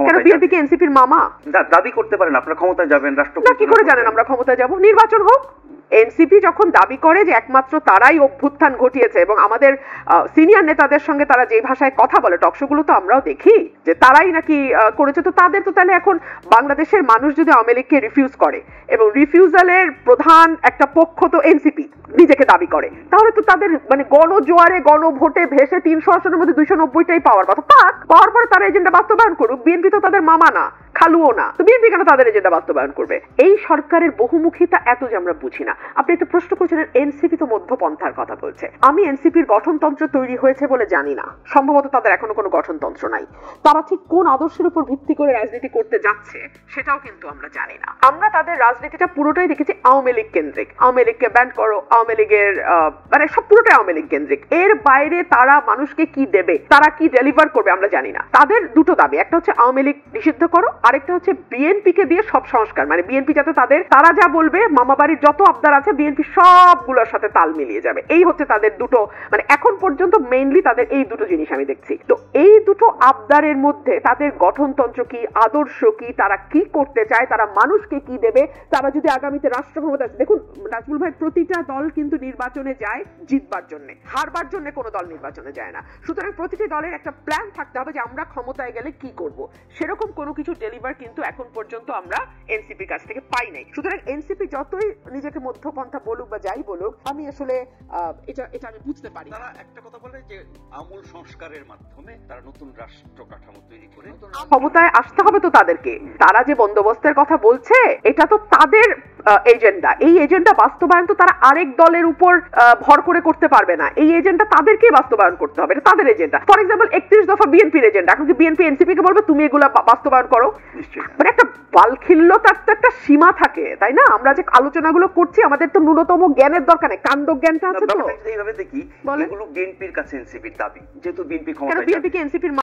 কেন বিএনপি কি এনসিপির মামা? দাবি করতে পারেন আপনারা ক্ষমতায় যাবেন, রাষ্ট্রপতি কি করে জানেন আমরা ক্ষমতায় যাব? নির্বাচন হোক। এনসিপি যখন দাবি করে যে একমাত্র তারাই অভ্যুত্থান ঘটিয়েছে এবং আমাদের সিনিয়র নেতাদের সঙ্গে তারা যে ভাষায় কথা বলে টকশোগুলো তো আমরাও দেখি যে তারাই নাকি করেছে, তো তাদের তো তাহলে এখন বাংলাদেশের মানুষ যদি আওয়ামী লীগকে রিফিউজ করে এবং রিফিউজালের প্রধান একটা পক্ষ তো এনসিপি নিজেকে দাবি করে, তাহলে তো তাদের মানে গণজোয়ারে গণভোটে ভেসে 300 আসনের মধ্যে 290টাই পাওয়ার কথা। পাওয়ার পরে তারা এজেন্ডা বাস্তবায়ন করুক। বিএনপি তো তাদের মামা না, খালুও না, তো বিএনপি কেন তাদের এজেন্ডা বাস্তবায়ন করবে? এই সরকারের বহুমুখিতা এত যে আমরা বুঝি না। আপনি একটা প্রশ্ন করেছিলেন এনসিপি তো মধ্যপন্থার কথা বলছে। আমি এনসিপির গঠনতন্ত্র তৈরি হয়েছে বলে জানি না, সম্ভবত তাদের এখনো কোনো গঠনতন্ত্র নাই। তারা ঠিক কোন আদর্শের উপর ভিত্তি করে রাজনীতি করতে যাচ্ছে সেটাও কিন্তু আমরা জানি না। আমরা তাদের রাজনীতিটা পুরোটাই দেখেছি আওয়ামী লীগ কেন্দ্রিক। আওয়ামী লীগকে ব্যান করো, আওয়ামী লীগের মানে সব পুরোটাই আওয়ামী লীগ কেন্দ্রিক। এর বাইরে তারা মানুষকে কি দেবে, তারা কি ডেলিভার করবে আমরা জানি না। তাদের দুটো দাবি, একটা হচ্ছে আওয়ামী লীগ নিষিদ্ধ করো, আরেকটা হচ্ছে বিএনপি কে দিয়ে সব সংস্কার, মানে বিএনপি যাতে তারা যা বলবে মামাবাড়ির যত আবদার আছে বিএনপি সবগুলোর সাথে তাল মিলিয়ে যাবে। এই হচ্ছে তাদের দুটো, মানে এখন পর্যন্ত মেইনলি তাদের এই দুটো জিনিস আমি দেখছি। তো এই দুটো আবদারের মধ্যে তাদের গঠনতন্ত্র কি, আদর্শ কি, তারা কি করতে চায়, তারা মানুষকে কি দেবে, তারা যদি আগামীতে রাষ্ট্র ক্ষমতা আছে। দেখুন নাজমুল ভাই, প্রতিটা দল কিন্তু নির্বাচনে যায় জিতবার জন্য, হারবার জন্য কোনো দল নির্বাচনে যায় না। সুতরাং প্রতিটি দলের একটা প্ল্যান থাকতে হবে যে আমরা ক্ষমতায় গেলে কি করব। সেরকম কোনো কিছু ডেলিভার কিন্তু এখন পর্যন্ত আমরা এনসিপির কাছ থেকে পাই নাই। সুতরাং এনসিপি যতই নিজেকে মধ্যপন্থা বলুক বা যাই বলুক, আমি আসলে এটা আমি বুঝতে পারি। তারা একটা কথা বলে যে আমূল সংস্কারের মাধ্যমে তারা নতুন রাষ্ট্র কাঠামো তৈরি করে ক্ষমতায় আসতে হবে। তো তাদেরকে তারা যে বন্দোবস্তের কথা বলছে এটা তো তাদের এজেন্ডা। এই এজেন্ডা বাস্তবায়ন তো তারা আরেক দলের উপর ভর করে করতে পারবে না। এই এজেন্ডা তাদেরকেই বাস্তবায়ন করতে হবে, এটা তাদের এজেন্ডা। ফর এক্সাম্পল 31 দফা বিএনপির এজেন্ডা, এখন কি বিএনপি এনসিপি কে বলবে তুমি এগুলা বাস্তবায়ন করো? মানে একটা বালখিল্যতার তো একটা সীমা থাকে, তাই না? আমরা যে আলোচনাগুলো করছি আমাদের তো ন্যূনতম জ্ঞানের দরকার নেই, কাণ্ড জ্ঞানটা আছে তো। এইভাবে দেখি এগুলো বিএনপির কাছে এনসিপির দাবি, যেহেতু বিএনপি ক্ষমতায়, বিএনপি কে এনসিপির